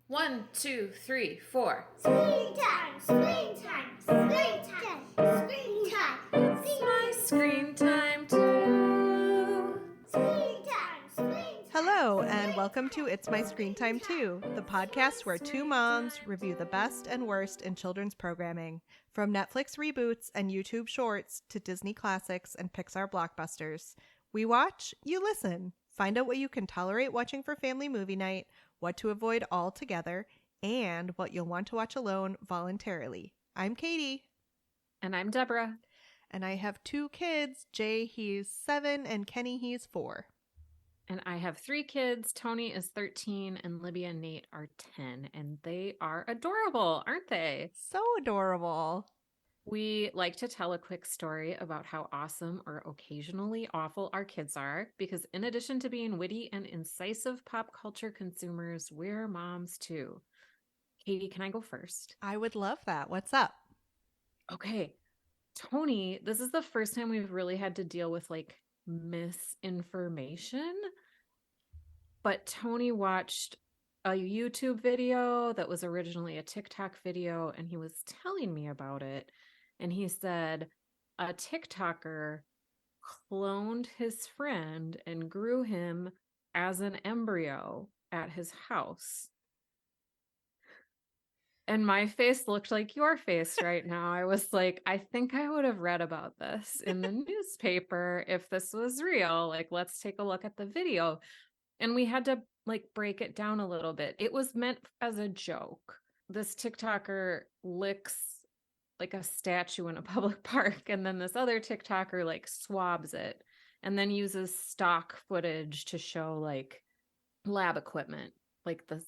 1, 2, 3, 4. Screen time, screen time, screen time, screen time. It's my screen time too. Screen time, screen time. Hello, and welcome to It's My Screen Time Too, the podcast where two moms review the best and worst in children's programming, from Netflix reboots and YouTube shorts to Disney classics and Pixar blockbusters. We watch, you listen. Find out what you can tolerate watching for family movie night, what to avoid altogether, and what you'll want to watch alone voluntarily. I'm Katie. And I'm Deborah. And I have two kids. Jay, he's 7, and Kenny, he's 4. And I have 3 kids. Tony is 13 and Libby and Nate are 10. And they are adorable, aren't they? So adorable. We like to tell a quick story about how awesome or occasionally awful our kids are, because in addition to being witty and incisive pop culture consumers, we're moms too. Katie, can I go first? I would love that. What's up? Okay. Tony, this is the first time we've really had to deal with like misinformation. But Tony watched a YouTube video that was originally a TikTok video, and he was telling me about it. And he said a TikToker cloned his friend and grew him as an embryo at his house. And my face looked like your face right now. I was like, I think I would have read about this in the newspaper if this was real. Like, let's take a look at the video. And we had to like break it down a little bit. It was meant as a joke. This TikToker licks like a statue in a public park, and then this other TikToker like swabs it and then uses stock footage to show like lab equiment, like the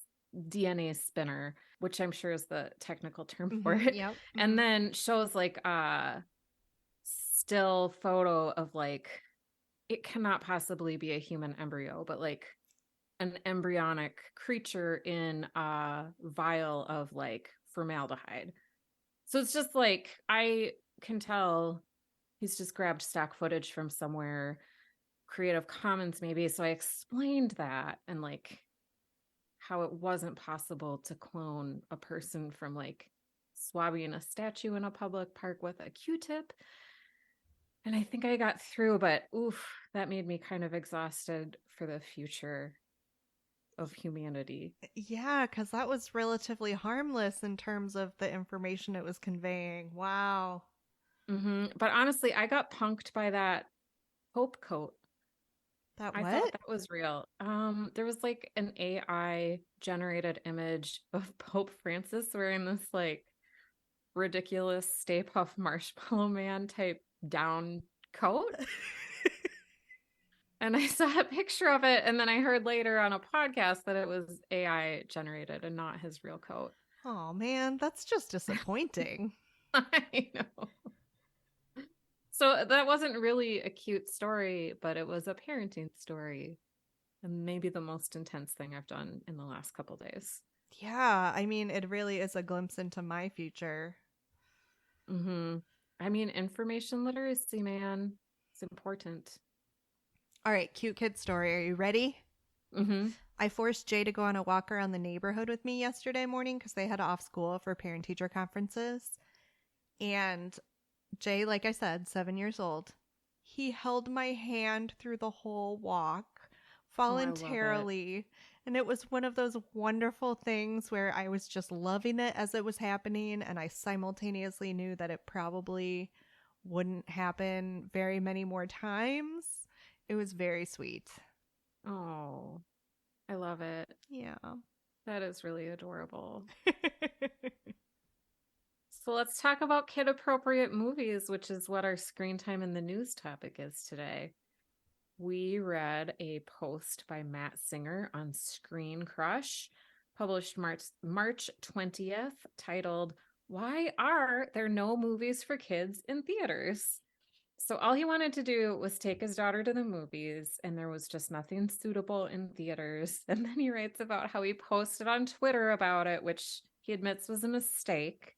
DNA spinner, which I'm sure is the technical term for it. Yep. And then shows like a still photo of like, it cannot possibly be a human embryo, but like an embryonic creature in a vial of like formaldehyde. So it's just like, I can tell he's just grabbed stock footage from somewhere, Creative Commons maybe. So I explained that and like how it wasn't possible to clone a person from like swabbing a statue in a public park with a Q-tip. And I think I got through, but oof, that made me kind of exhausted for the future of humanity. Yeah, because that was relatively harmless in terms of the information it was conveying. Wow. But honestly, I got punked by that Pope coat. That I what? thought that was real. There was like an AI generated image of Pope Francis wearing this like ridiculous Stay Puft Marshmallow Man type down coat. And I saw a picture of it, and then I heard later on a podcast that it was AI generated and not his real coat. Oh, man, that's just disappointing. I know. So that wasn't really a cute story, but it was a parenting story. And maybe the most intense thing I've done in the last couple days. Yeah, I mean, it really is a glimpse into my future. I mean, information literacy, man. It's important. All right, cute kid story. Are you ready? I forced Jay to go on a walk around the neighborhood with me yesterday morning because they had off school for parent-teacher conferences. And Jay, like I said, 7 years old, he held my hand through the whole walk voluntarily. And it was one of those wonderful things where I was just loving it as it was happening. And I simultaneously knew that it probably wouldn't happen very many more times. It was very sweet. Oh, I love it. Yeah. That is really adorable. So let's talk about kid-appropriate movies, which is what our screen time in the news topic is today. We read a post by Matt Singer on ScreenCrush, published March 20th, titled, "Why Are There No Movies for Kids in Theaters?" So all he wanted to do was take his daughter to the movies, and there was just nothing suitable in theaters. And then he writes about how he posted on Twitter about it, which he admits was a mistake.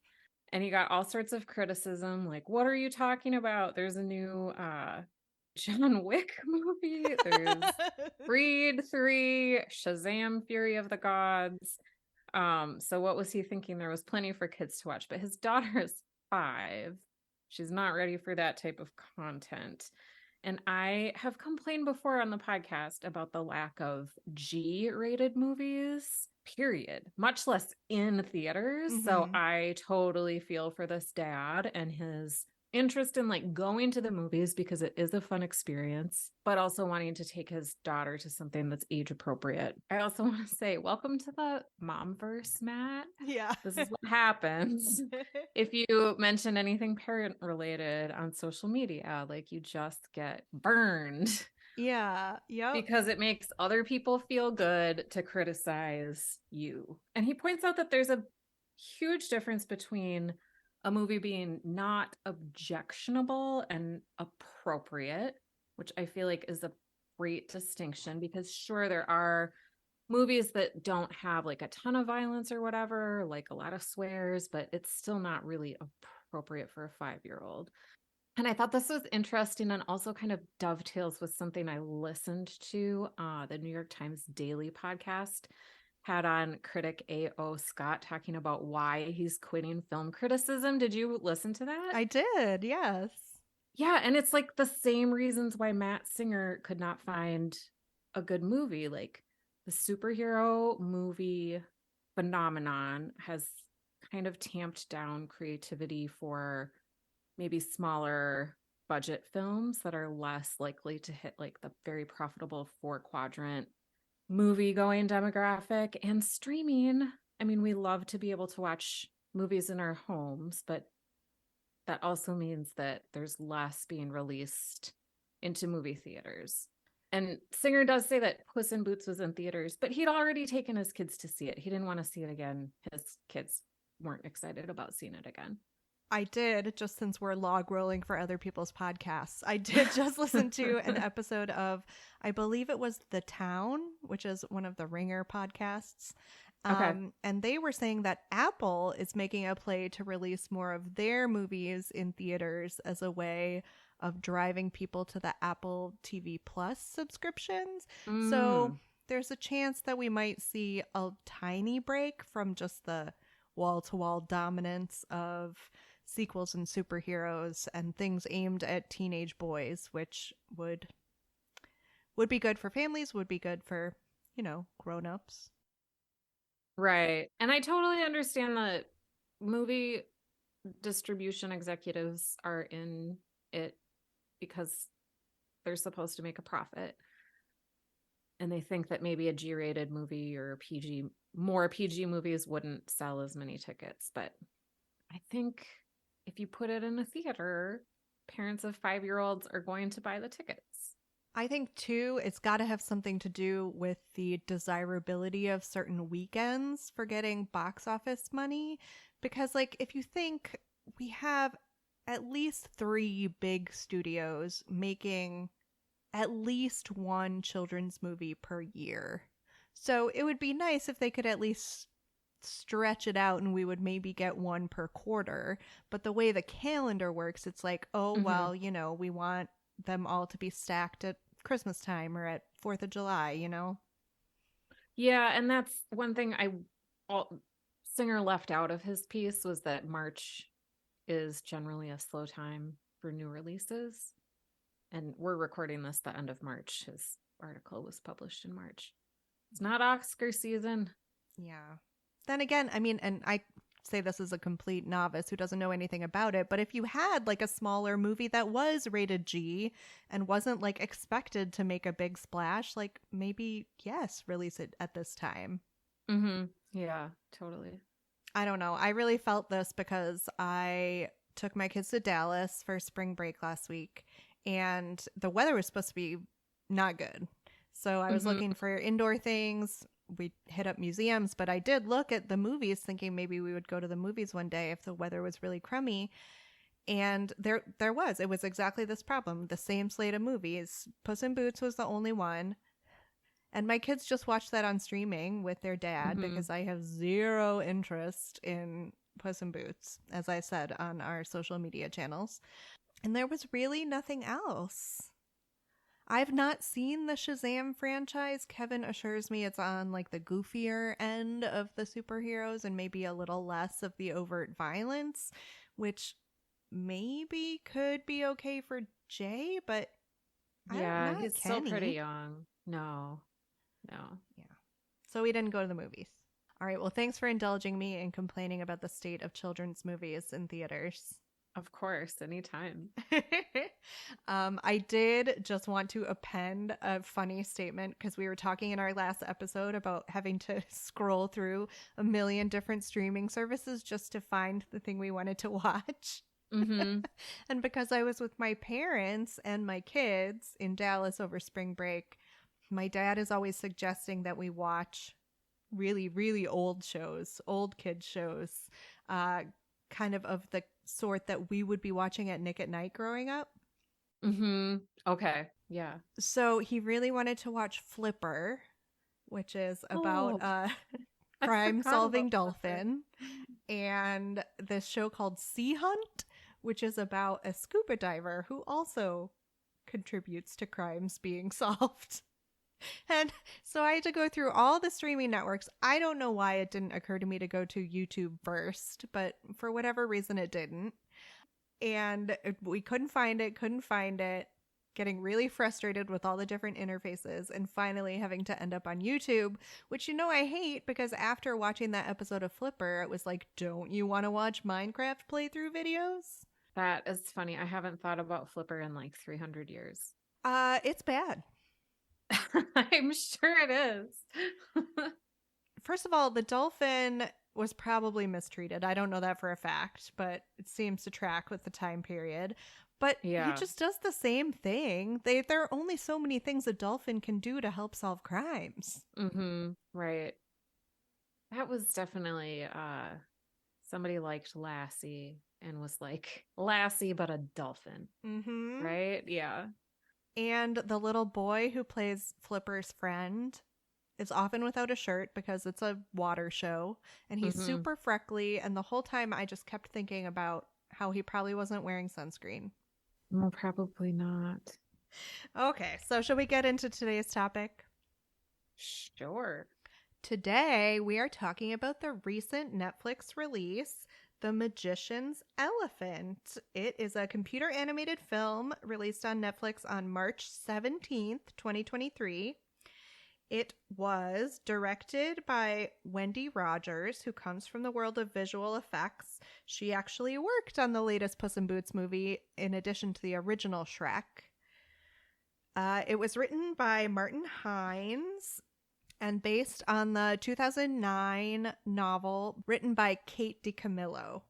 And he got all sorts of criticism, like, what are you talking about? There's a new John Wick movie. There's Creed 3, Shazam! Fury of the Gods. So what was he thinking? There was plenty for kids to watch, but his daughter is 5. She's not ready for that type of content. And I have complained before on the podcast about the lack of G-rated movies, period, much less in theaters. So I totally feel for this dad and his interest in like going to the movies because it is a fun experience, but also wanting to take his daughter to something that's age appropriate. I also want to say, welcome to the momverse, Matt. Yeah. This is what happens if you mention anything parent related on social media. Like, you just get burned. Yeah. Yep. Because it makes other people feel good to criticize you. And he points out that there's a huge difference between a movie being not objectionable and appropriate, which I feel like is a great distinction, because sure, there are movies that don't have like a ton of violence or whatever, like a lot of swears, but it's still not really appropriate for a 5-year-old. And I thought this was interesting and also kind of dovetails with something I listened to. The New York Times Daily podcast had on critic A.O. Scott talking about why he's quitting film criticism. Did you listen to that? I did, yes. Yeah, and it's like the same reasons why Matt Singer could not find a good movie. Like, the superhero movie phenomenon has kind of tamped down creativity for maybe smaller budget films that are less likely to hit like the very profitable 4-quadrant movie going demographic. And streaming, I mean, we love to be able to watch movies in our homes, but that also means that there's less being released into movie theaters. And Singer does say that Puss in Boots was in theaters, but he'd already taken his kids to see it. He didn't want to see it again. His kids weren't excited about seeing it again. I did, just since we're log rolling for other people's podcasts. I did just listen to an episode of, I believe it was The Town, which is one of the Ringer podcasts. Okay. And they were saying that Apple is making a play to release more of their movies in theaters as a way of driving people to the Apple TV Plus subscriptions. So there's a chance that we might see a tiny break from just the wall-to-wall dominance of sequels and superheroes and things aimed at teenage boys, which would be good for families, would be good for, grown-ups. Right. And I totally understand that movie distribution executives are in it because they're supposed to make a profit. And they think that maybe a G-rated movie or more PG movies wouldn't sell as many tickets. But I think if you put it in a theater, parents of 5-year-olds are going to buy the tickets. I think, too, it's got to have something to do with the desirability of certain weekends for getting box office money. Because, like, if you think we have at least 3 big studios making at least one children's movie per year. So it would be nice if they could at least stretch it out and we would maybe get one per quarter. But the way the calendar works, it's like, oh, well, we want them all to be stacked at Christmas time or at 4th of July, Yeah, and that's one thing Singer left out of his piece, was that March is generally a slow time for new releases. And we're recording this the end of March. His article was published in March. It's not Oscar season. Yeah. Then again, I mean, and I say this as a complete novice who doesn't know anything about it, but if you had like a smaller movie that was rated G and wasn't like expected to make a big splash, like maybe, yes, release it at this time. Yeah, totally. I don't know. I really felt this because I took my kids to Dallas for spring break last week, and the weather was supposed to be not good. So I was looking for indoor things. We hit up museums, but I did look at the movies thinking maybe we would go to the movies one day if the weather was really crummy. And it was exactly this problem. The same slate of movies. Puss in Boots was the only one. And my kids just watched that on streaming with their dad because I have zero interest in Puss in Boots, as I said on our social media channels. And there was really nothing else. I've not seen the Shazam franchise. Kevin assures me it's on like the goofier end of the superheroes and maybe a little less of the overt violence, which maybe could be okay for Jay, but Yeah, not he's Kenny. still pretty young. No. Yeah. So we didn't go to the movies. All right. Well, thanks for indulging me in complaining about the state of children's movies in theaters. Of course, anytime. I did just want to append a funny statement because we were talking in our last episode about having to scroll through a million different streaming services just to find the thing we wanted to watch. Mm-hmm. And because I was with my parents and my kids in Dallas over spring break, my dad is always suggesting that we watch really, really old shows, old kid shows, kind of the sort that we would be watching at Nick at Night growing up. Mm-hmm. Okay. Yeah. So he really wanted to watch Flipper, which is about a crime-solving dolphin, and this show called Sea Hunt, which is about a scuba diver who also contributes to crimes being solved. And so I had to go through all the streaming networks. I don't know why it didn't occur to me to go to YouTube first, but for whatever reason it didn't. And we couldn't find it, getting really frustrated with all the different interfaces, and finally having to end up on YouTube, which I hate because after watching that episode of Flipper, it was like, don't you want to watch Minecraft playthrough videos? That is funny. I haven't thought about Flipper in like 300 years. It's bad. I'm sure it is. First of all, the dolphin was probably mistreated. I don't know that for a fact, but it seems to track with the time period. But he just does the same thing. There are only so many things a dolphin can do to help solve crimes. Mm-hmm. Right. That was definitely somebody liked Lassie and was like, Lassie, but a dolphin. Mm-hmm. Right? Yeah. And the little boy who plays Flipper's friend is often without a shirt because it's a water show. And he's super freckly. And the whole time I just kept thinking about how he probably wasn't wearing sunscreen. Well, probably not. Okay, so shall we get into today's topic? Sure. Today we are talking about the recent Netflix release, The Magician's Elephant. It is a computer animated film released on Netflix on March 17th, 2023. It was directed by Wendy Rogers, who comes from the world of visual effects. She actually worked on the latest Puss in Boots movie in addition to the original Shrek. It was written by Martin Hines and based on the 2009 novel written by Kate DiCamillo.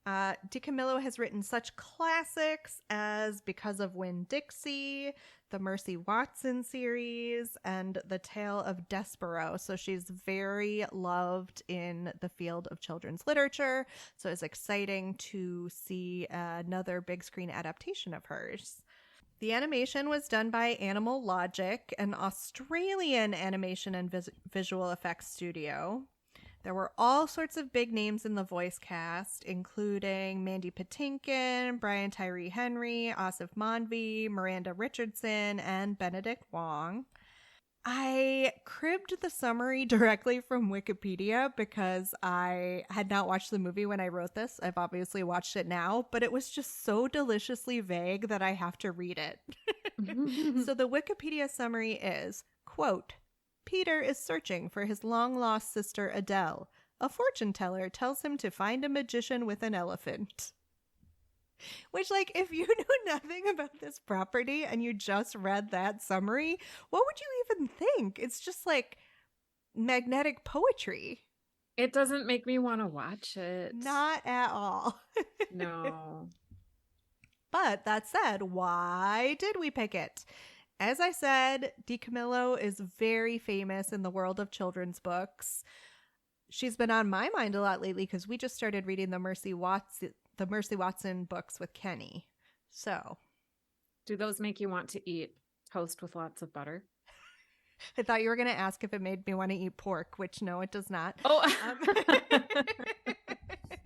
DiCamillo has written such classics as Because of Winn-Dixie, the Mercy Watson series, and The Tale of Despero. So she's very loved in the field of children's literature. So it's exciting to see another big screen adaptation of hers. The animation was done by Animal Logic, an Australian animation and visual effects studio. There were all sorts of big names in the voice cast, including Mandy Patinkin, Brian Tyree Henry, Asif Manvi, Miranda Richardson, and Benedict Wong. I cribbed the summary directly from Wikipedia because I had not watched the movie when I wrote this. I've obviously watched it now, but it was just so deliciously vague that I have to read it. So the Wikipedia summary is, quote, Peter is searching for his long-lost sister Adele. A fortune teller tells him to find a magician with an elephant. Which, like, if you knew nothing about this property and you just read that summary, what would you even think? It's just like magnetic poetry. It doesn't make me want to watch it. Not at all. No. But that said, why did we pick it? As I said, DiCamillo is very famous in the world of children's books. She's been on my mind a lot lately because we just started reading the Mercy Watson books with Kenny. So, do those make you want to eat toast with lots of butter? I thought you were going to ask if it made me want to eat pork, which no, it does not. Oh.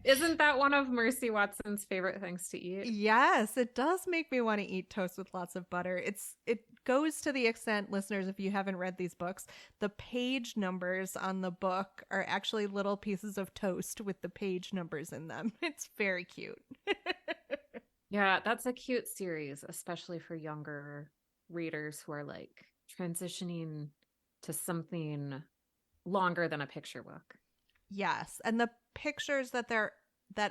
Isn't that one of Mercy Watson's favorite things to eat? Yes, it does make me want to eat toast with lots of butter. It goes to the extent, listeners, if you haven't read these books, the page numbers on the book are actually little pieces of toast with the page numbers in them. It's very cute. Yeah, that's a cute series, especially for younger readers who are like transitioning to something longer than a picture book. Yes, and the pictures that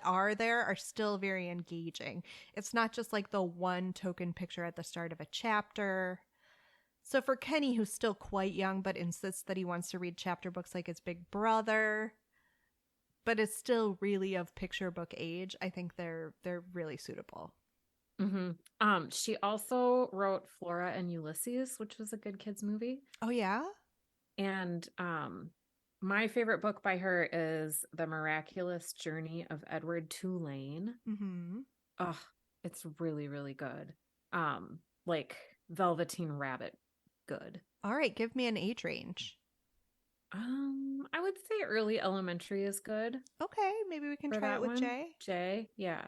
are there are still very engaging. It's not just like the one token picture at the start of a chapter. So for Kenny, who's still quite young but insists that he wants to read chapter books like his big brother, but is still really of picture book age, I think they're really suitable. She also wrote Flora and Ulysses, which was a good kids movie. Oh yeah? And my favorite book by her is The Miraculous Journey of Edward Tulane. Mm-hmm. Oh, it's really, really good. Like Velveteen Rabbit good. All right, give me an age range. I would say early elementary is good Okay, maybe we can for try that it with one. Jay. Jay, yeah.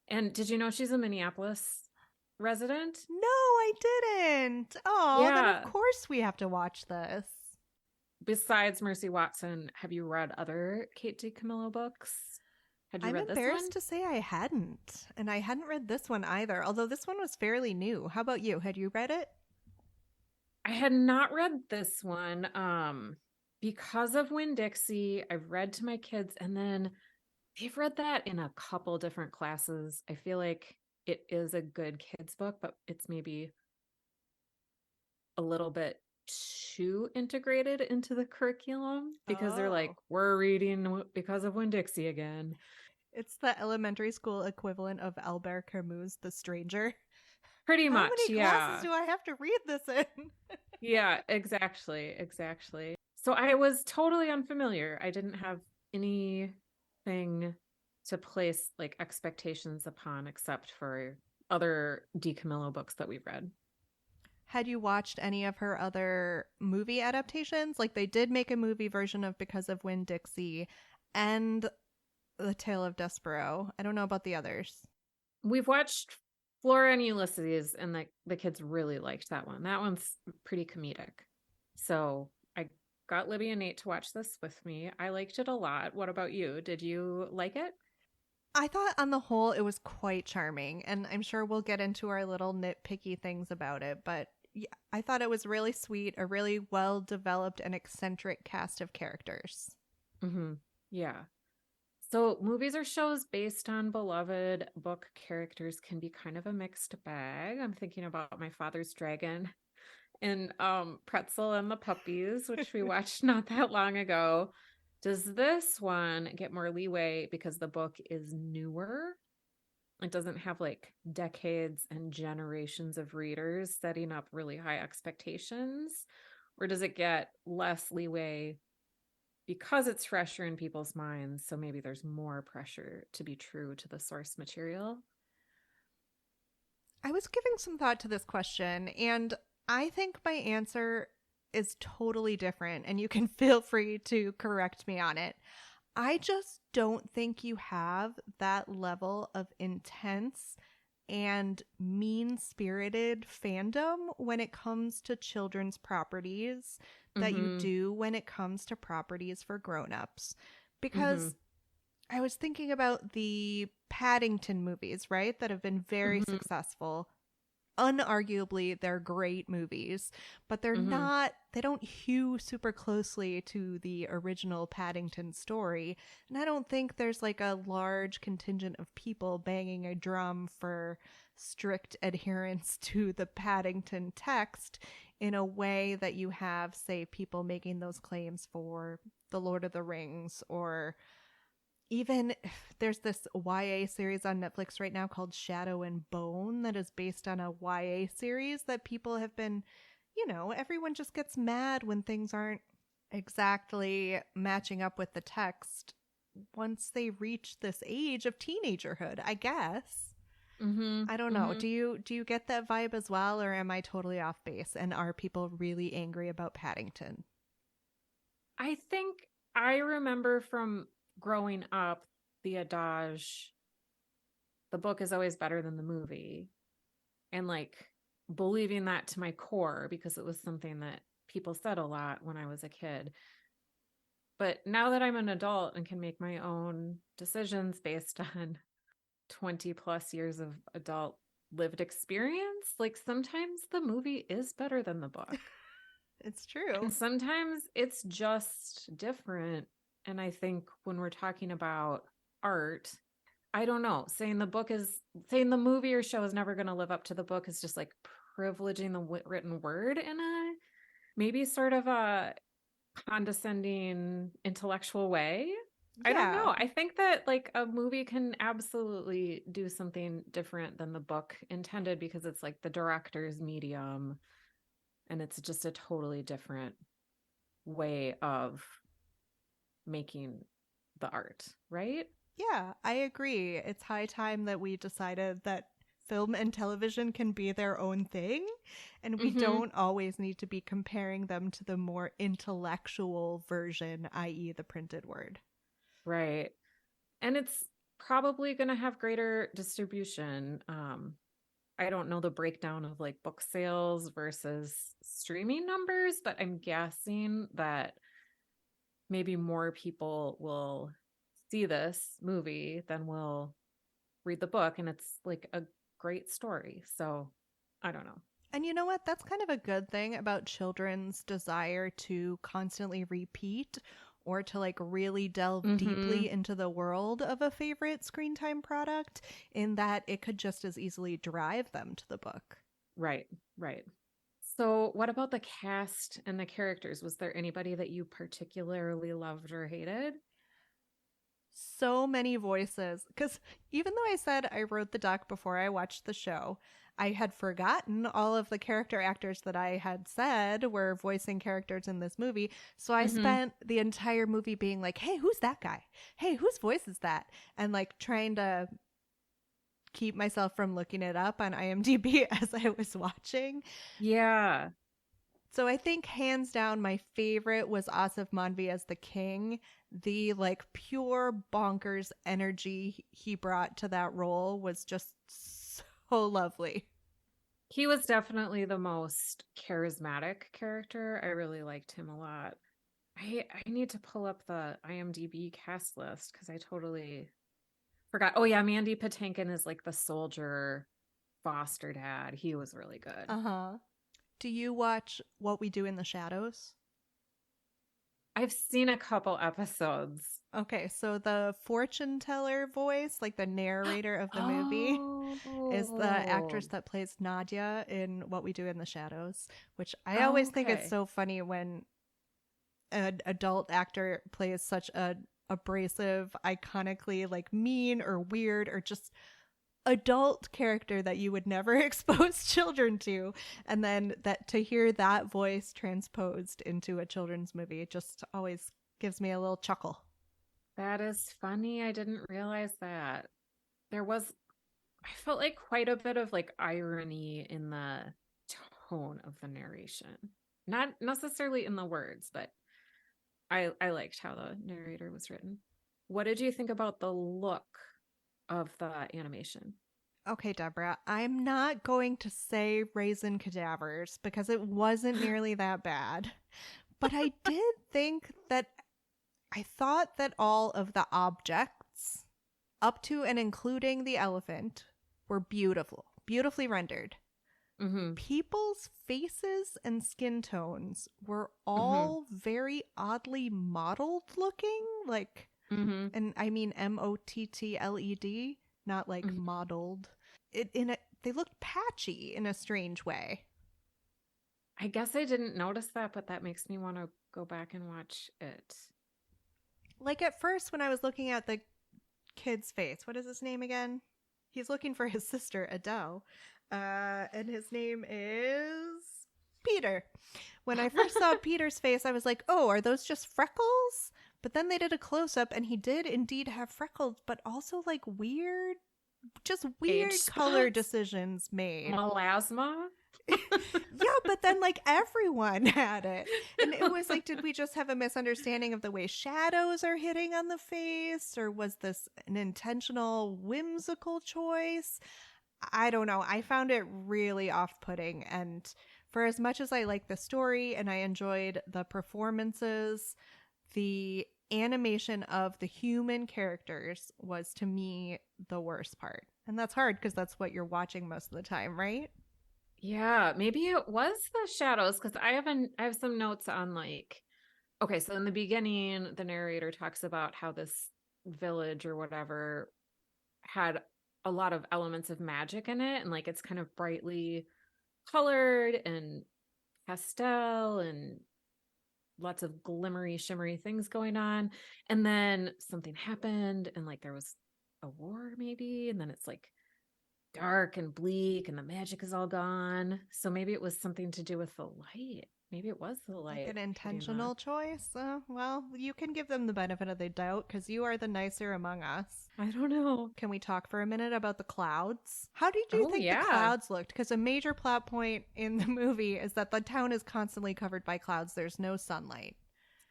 And did you know she's a Minneapolis resident? No, I didn't. Oh, then Yeah. of course we have to watch this. Besides Mercy Watson, have you read other Kate DiCamillo books? Had you I'm read this one? embarrassed to say I hadn't. And I hadn't read this one either, although this one was fairly new. How about you? Had you read it? I had not read this one. Because of Winn-Dixie, I've read to my kids, and then they've read that in a couple different classes. I feel like it is a good kids book, but it's maybe a little bit too integrated into the curriculum because they're like, Oh. we're reading because of Winn-Dixie again. It's the elementary school equivalent of Albert Camus' The Stranger. Pretty How much, many classes do I have to read this in? Yeah, exactly. So I was totally unfamiliar. I didn't have anything to place like expectations upon except for other DiCamillo books that we've read. Had you watched any of her other movie adaptations? Like they did make a movie version of Because of Winn-Dixie and The Tale of Despero. I don't know about the others. We've watched Flora and Ulysses, and the kids really liked that one. That one's pretty comedic. So I got Libby and Nate to watch this with me. I liked it a lot. What about you? Did you like it? I thought on the whole it was quite charming, and I'm sure we'll get into our little nitpicky things about it, but yeah, I thought it was really sweet, a really well developed and eccentric cast of characters. Yeah. So movies or shows based on beloved book characters can be kind of a mixed bag. I'm thinking about My Father's Dragon and Pretzel and the Puppies, which we watched not that long ago. Does this one get more leeway because the book is newer? It doesn't have like decades and generations of readers setting up really high expectations? Or does it get less leeway because it's fresher in people's minds? So maybe there's more pressure to be true to the source material. I was giving some thought to this question, and I think my answer is totally different, and you can feel free to correct me on it. I just don't think you have that level of intense and mean-spirited fandom when it comes to children's properties that you do when it comes to properties for grown-ups. Because I was thinking about the Paddington movies, right? That have been very successful. Unarguably, they're great movies, but they're not, they don't hew super closely to the original Paddington story. And I don't think there's like a large contingent of people banging a drum for strict adherence to the Paddington text in a way that you have, say, people making those claims for The Lord of the Rings, or even there's this YA series on Netflix right now called Shadow and Bone that is based on a YA series that people have been, everyone just gets mad when things aren't exactly matching up with the text once they reach this age of teenagerhood, I guess. I don't know. Do you get that vibe as well, or am I totally off base? And are people really angry about Paddington? I think I remember from growing up the adage, the book is always better than the movie, and like believing that to my core because it was something that people said a lot when I was a kid. But now that I'm an adult and can make my own decisions based on 20 plus years of adult lived experience, like sometimes the movie is better than the book. It's true. And sometimes it's just different. And I think when we're talking about art, I don't know, saying the movie or show is never going to live up to the book is just like privileging the written word in a maybe sort of a condescending intellectual way. I don't know. I think that like a movie can absolutely do something different than the book intended because it's like the director's medium and it's just a totally different way of making the art, right? Yeah, I agree. It's high time that we decided that film and television can be their own thing, and we don't always need to be comparing them to the more intellectual version, i.e. the printed word. Right. And it's probably going to have greater distribution. I don't know the breakdown of like book sales versus streaming numbers, but I'm guessing that maybe more people will see this movie than will read the book, and it's like a great story. So I don't know. And you know what? That's kind of a good thing about children's desire to constantly repeat or to like really delve deeply into the world of a favorite screen time product, in that it could just as easily drive them to the book. Right. So what about the cast and the characters? Was there anybody that you particularly loved or hated? So many voices. Because even though I said I wrote the doc before I watched the show, I had forgotten all of the character actors that I had said were voicing characters in this movie. So I spent the entire movie being like, hey, who's that guy? Hey, whose voice is that? And like trying to keep myself from looking it up on IMDb as I was watching. Yeah. So I think hands down my favorite was Asif Manvi as the king. The like pure bonkers energy he brought to that role was just so lovely. He was definitely the most charismatic character. I really liked him a lot. I need to pull up the IMDb cast list because I totally forgot. Oh yeah, Mandy Patinkin is like the soldier foster dad. He was really good. Uh-huh. Do you watch What We Do in the Shadows? I've seen a couple episodes. Okay, so the fortune teller voice, like the narrator of the movie, is the actress that plays Nadia in What We Do in the Shadows, which I always think it's so funny when an adult actor plays such a abrasive, iconically like mean or weird or just adult character that you would never expose children to, and then that to hear that voice transposed into a children's movie just always gives me a little chuckle. That is funny. I didn't realize that. I felt like quite a bit of like irony in the tone of the narration. Not necessarily in the words, but I liked how the narrator was written. What did you think about the look of the animation? Okay, Deborah, I'm not going to say raisin cadavers because it wasn't nearly that bad. But I thought that all of the objects, up to and including the elephant, were beautifully rendered. People's faces and skin tones were all very oddly modeled looking, like, and I mean MOTTLED, not like modeled. They looked patchy in a strange way. I guess I didn't notice that, but that makes me want to go back and watch it. Like at first when I was looking at the kid's face, what is his name again? He's looking for his sister, Adele. And his name is Peter. When I first saw Peter's face, I was like, oh, are those just freckles? But then they did a close-up and he did indeed have freckles, but also like weird color decisions made. Melasma? Yeah, but then like everyone had it. And it was like, did we just have a misunderstanding of the way shadows are hitting on the face? Or was this an intentional whimsical choice? I don't know. I found it really off putting. And for as much as I like the story and I enjoyed the performances, the animation of the human characters was to me the worst part. And that's hard because that's what you're watching most of the time, right? Yeah, maybe it was the shadows because I have some notes on like, okay, so in the beginning, the narrator talks about how this village or whatever had a lot of elements of magic in it, and like it's kind of brightly colored and pastel and lots of glimmery, shimmery things going on. And then something happened, and like there was a war, maybe, and then it's like dark and bleak and the magic is all gone. So maybe it was something to do with the light. Maybe it was the Like light an hitting intentional choice? Well, you can give them the benefit of the doubt because you are the nicer among us. I don't know. Can we talk for a minute about the clouds? How did you Oh, think the yeah. clouds looked? Because a major plot point in the movie is that the town is constantly covered by clouds. There's no sunlight.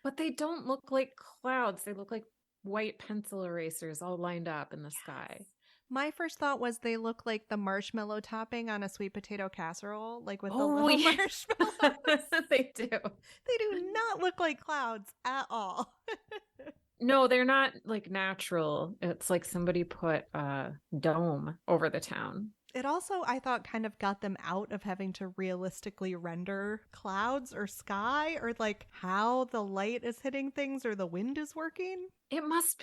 But they don't look like clouds. They look like white pencil erasers all lined up in the sky. My first thought was they look like the marshmallow topping on a sweet potato casserole, like with the Oh, little yeah. marshmallows. They do. They do not look like clouds at all. No, they're not like natural. It's like somebody put a dome over the town. It also, I thought, kind of got them out of having to realistically render clouds or sky or like how the light is hitting things or the wind is working. It must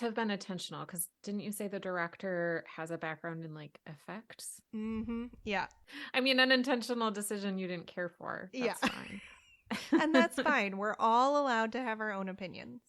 have been intentional because didn't you say the director has a background in like effects? Mm-hmm. Yeah. I mean, an intentional decision you didn't care for. That's Yeah. fine. And that's fine. We're all allowed to have our own opinions.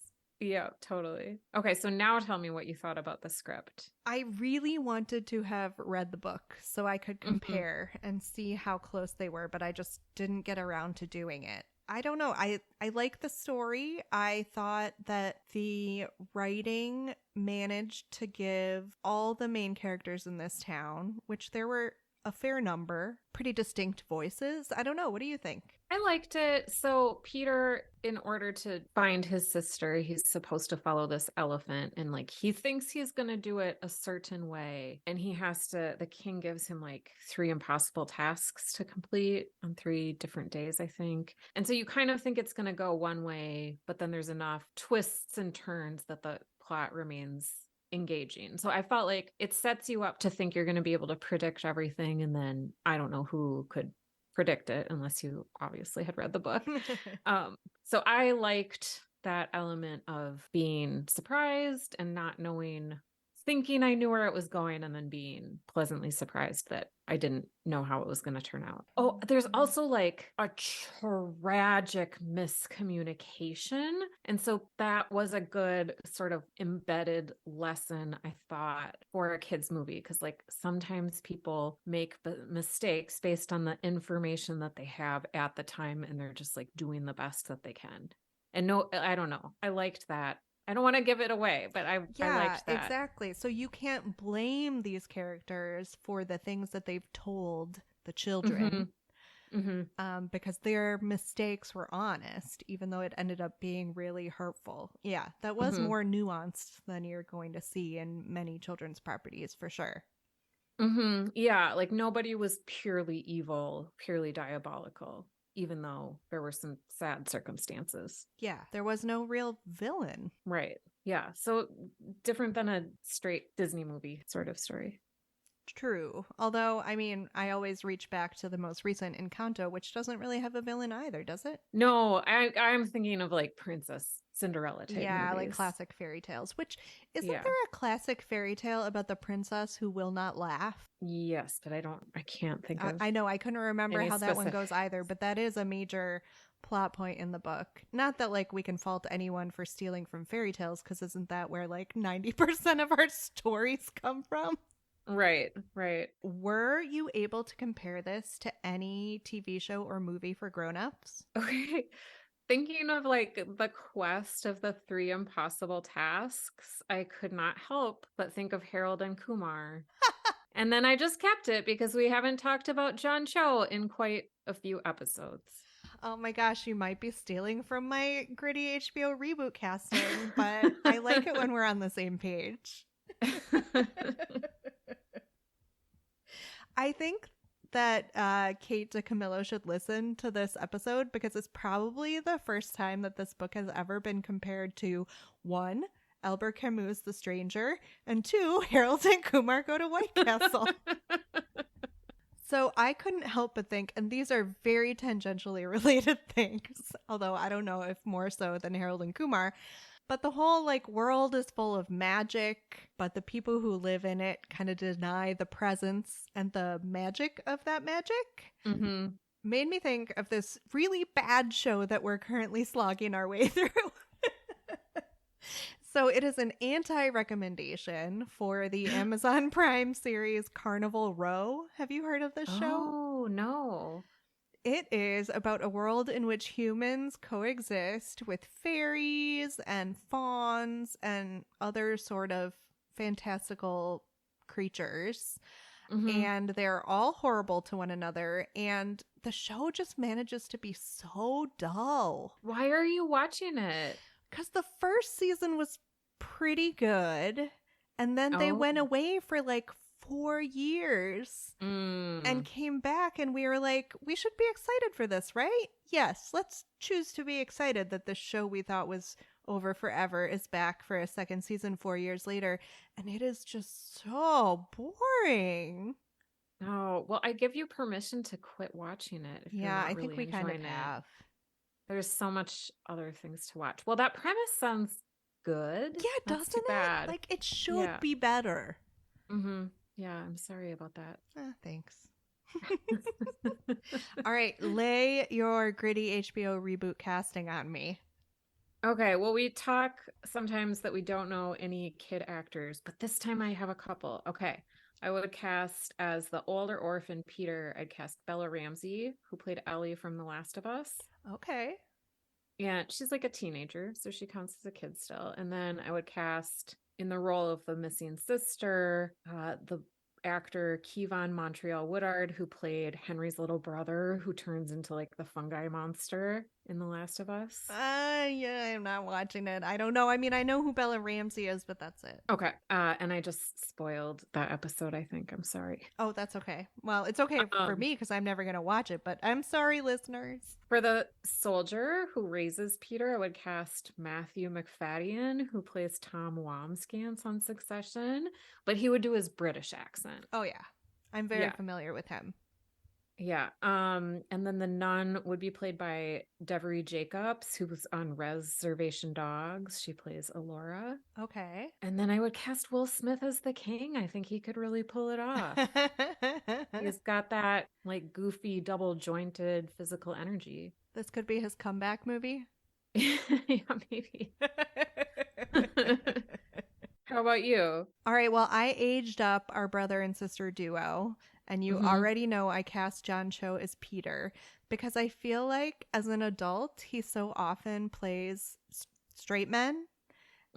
Yeah, totally. Okay, so now tell me what you thought about the script. I really wanted to have read the book so I could compare and see how close they were, but I just didn't get around to doing it. I don't know. I like the story. I thought that the writing managed to give all the main characters in this town, which there were a fair number, pretty distinct voices. I don't know. What do you think? I liked it. So Peter, in order to find his sister, he's supposed to follow this elephant and like he thinks he's going to do it a certain way. And the king gives him like 3 impossible tasks to complete on 3 different days, I think. And so you kind of think it's going to go one way, but then there's enough twists and turns that the plot remains engaging. So I felt like it sets you up to think you're going to be able to predict everything. And then I don't know who could predict it unless you obviously had read the book. So I liked that element of being surprised and not knowing, thinking I knew where it was going and then being pleasantly surprised that I didn't know how it was going to turn out. Oh, there's also like a tragic miscommunication. And so that was a good sort of embedded lesson, I thought, for a kid's movie. Because like sometimes people make mistakes based on the information that they have at the time and they're just like doing the best that they can. And no, I don't know. I liked that. I don't want to give it away, but I liked that. Exactly. So you can't blame these characters for the things that they've told the children because their mistakes were honest, even though it ended up being really hurtful. Yeah, that was more nuanced than you're going to see in many children's properties for sure. Yeah, like nobody was purely evil, purely diabolical, even though there were some sad circumstances. Yeah, there was no real villain. Right. Yeah. So different than a straight Disney movie sort of story. True. Although, I mean, I always reach back to the most recent Encanto, which doesn't really have a villain either, does it? No, I'm thinking of like Princess Cinderella type movies. Like classic fairy tales, which isn't there a classic fairy tale about the princess who will not laugh? Yes, but I can't think of. I know, I couldn't remember how that one goes either, but that is a major plot point in the book. Not that like we can fault anyone for stealing from fairy tales, because isn't that where like 90% of our stories come from? Right. Were you able to compare this to any TV show or movie for grown-ups? Okay. Thinking of like the quest of the 3 impossible tasks, I could not help but think of Harold and Kumar. And then I just kept it because we haven't talked about John Cho in quite a few episodes. Oh my gosh, you might be stealing from my gritty HBO reboot casting, but I like it when we're on the same page. I think that Kate DiCamillo should listen to this episode because it's probably the first time that this book has ever been compared to 1, Albert Camus' The Stranger, and 2, Harold and Kumar Go to White Castle. So I couldn't help but think, and these are very tangentially related things, although I don't know if more so than Harold and Kumar, but the whole like world is full of magic, but the people who live in it kind of deny the presence and the magic of that magic. Mm-hmm. Made me think of this really bad show that we're currently slogging our way through. So it is an anti-recommendation for the Amazon Prime series Carnival Row. Have you heard of this show? Oh, no. It is about a world in which humans coexist with fairies and fauns and other sort of fantastical creatures. Mm-hmm. And they're all horrible to one another. And the show just manages to be so dull. Why are you watching it? Because the first season was pretty good. And then they went away for like 4 years and came back. And we were like, we should be excited for this, right? Yes, let's choose to be excited that this show we thought was over forever is back for a second season 4 years later. And it is just so boring. Oh, well, I give you permission to quit watching it. If you're not I think really we kind of enjoying it. have. There's so much other things to watch. Well, that premise sounds good. Yeah, That's doesn't too bad. it? Like, it should be better. Mm-hmm. Yeah, I'm sorry about that. Thanks. All right, lay your gritty HBO reboot casting on me. Okay, well, we talk sometimes that we don't know any kid actors, but this time I have a couple. Okay, I would cast as the older orphan Peter, I'd cast Bella Ramsey, who played Ellie from The Last of Us. Okay. Yeah, she's like a teenager, so she counts as a kid still. And then I would cast in the role of the missing sister, the actor Kevon Montreal Woodard, who played Henry's little brother, who turns into like the fungi monster in The Last of Us. Yeah, I'm not watching it. I don't know. I mean, I know who Bella Ramsey is, but that's it. Okay. And I just spoiled that episode, I think. I'm sorry. Oh, that's okay. Well, it's okay for me because I'm never going to watch it, but I'm sorry, listeners. For the soldier who raises Peter, I would cast Matthew McFadden, who plays Tom Wamsgans on Succession, but he would do his British accent. Oh, yeah. I'm very familiar with him. Yeah. And then the nun would be played by Devery Jacobs, who was on Reservation Dogs. She plays Alora. Okay. And then I would cast Will Smith as the king. I think he could really pull it off. He's got that like goofy, double jointed physical energy. This could be his comeback movie. Yeah, maybe. How about you? All right. Well, I aged up our brother and sister duo. And you already know I cast John Cho as Peter because I feel like as an adult, he so often plays straight men.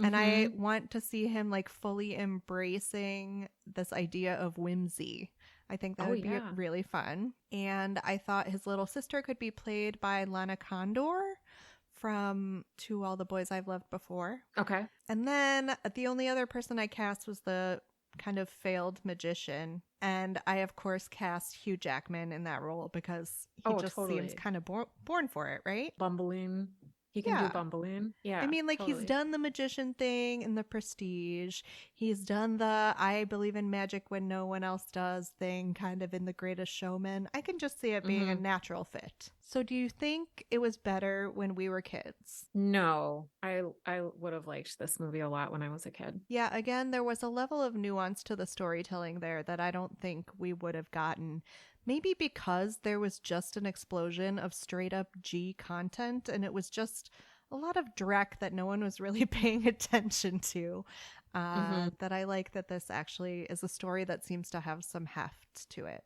And I want to see him like fully embracing this idea of whimsy. I think that would be really fun. And I thought his little sister could be played by Lana Condor from To All the Boys I've Loved Before. Okay. And then the only other person I cast was the kind of failed magician. And I, of course, cast Hugh Jackman in that role because he just seems kind of born for it, right? Bumbling. He can do bumbling. Yeah. I mean, like, he's done the magician thing in The Prestige. He's done the I believe in magic when no one else does thing kind of in The Greatest Showman. I can just see it being a natural fit. So do you think it was better when we were kids? No. I would have liked this movie a lot when I was a kid. Yeah, again, there was a level of nuance to the storytelling there that I don't think we would have gotten. Maybe because there was just an explosion of straight up G content and it was just a lot of dreck that no one was really paying attention to. That I like that this actually is a story that seems to have some heft to it.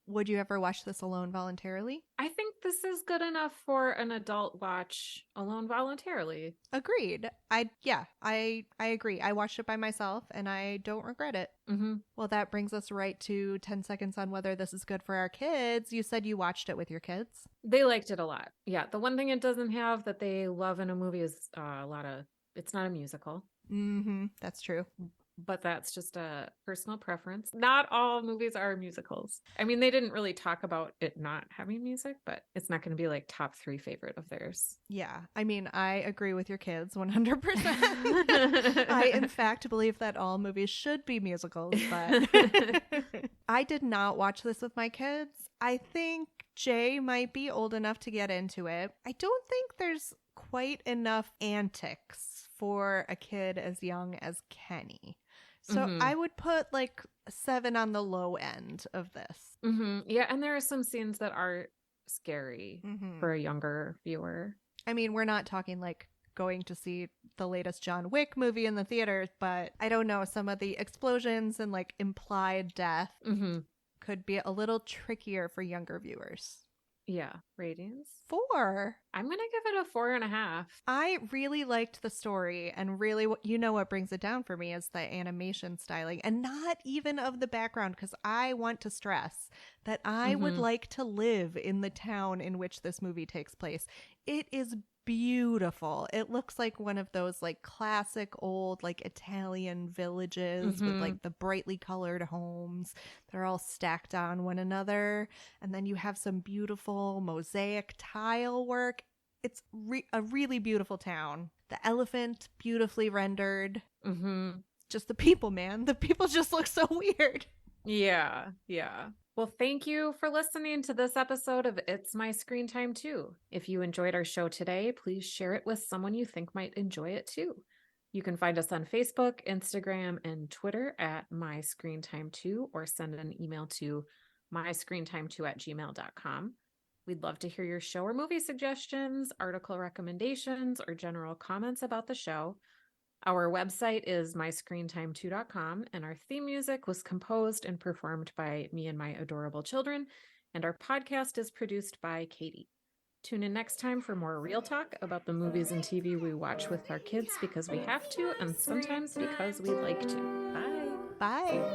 Would you ever watch this alone voluntarily? I think this is good enough for an adult watch alone voluntarily. Agreed. I agree. I watched it by myself and I don't regret it. Well, that brings us right to 10 seconds on whether this is good for our kids. You said you watched it with your kids. They liked it a lot. Yeah. The one thing it doesn't have that they love in a movie is it's not a musical. That's true. But that's just a personal preference. Not all movies are musicals. I mean, they didn't really talk about it not having music, but it's not going to be like top 3 favorite of theirs. Yeah. I mean, I agree with your kids 100%. I, in fact, believe that all movies should be musicals, but I did not watch this with my kids. I think Jay might be old enough to get into it. I don't think there's quite enough antics for a kid as young as Kenny. So I would put like 7 on the low end of this. Yeah, and there are some scenes that are scary for a younger viewer. I mean, we're not talking like going to see the latest John Wick movie in the theaters, but I don't know, some of the explosions and like implied death could be a little trickier for younger viewers. Yeah. Ratings? 4. I'm going to give it a 4.5. I really liked the story, and really, what brings it down for me is the animation styling, and not even of the background, because I want to stress that I would like to live in the town in which this movie takes place. It is beautiful. It looks like one of those like classic old like Italian villages with like the brightly colored homes. They're all stacked on one another, and then you have some beautiful mosaic tile work. It's a really beautiful town. The elephant, beautifully rendered. Just the people, man. The people just look so weird. Yeah. Well, thank you for listening to this episode of It's My Screen Time Too. If you enjoyed our show today, please share it with someone you think might enjoy it too. You can find us on Facebook, Instagram, and Twitter at MyScreenTime2, or send an email to myscreentime2@gmail.com. We'd love to hear your show or movie suggestions, article recommendations, or general comments about the show. Our website is myscreentime2.com, and our theme music was composed and performed by me and my adorable children, and our podcast is produced by Katie. Tune in next time for more real talk about the movies and TV we watch with our kids because we have to, and sometimes because we like to. Bye. Bye.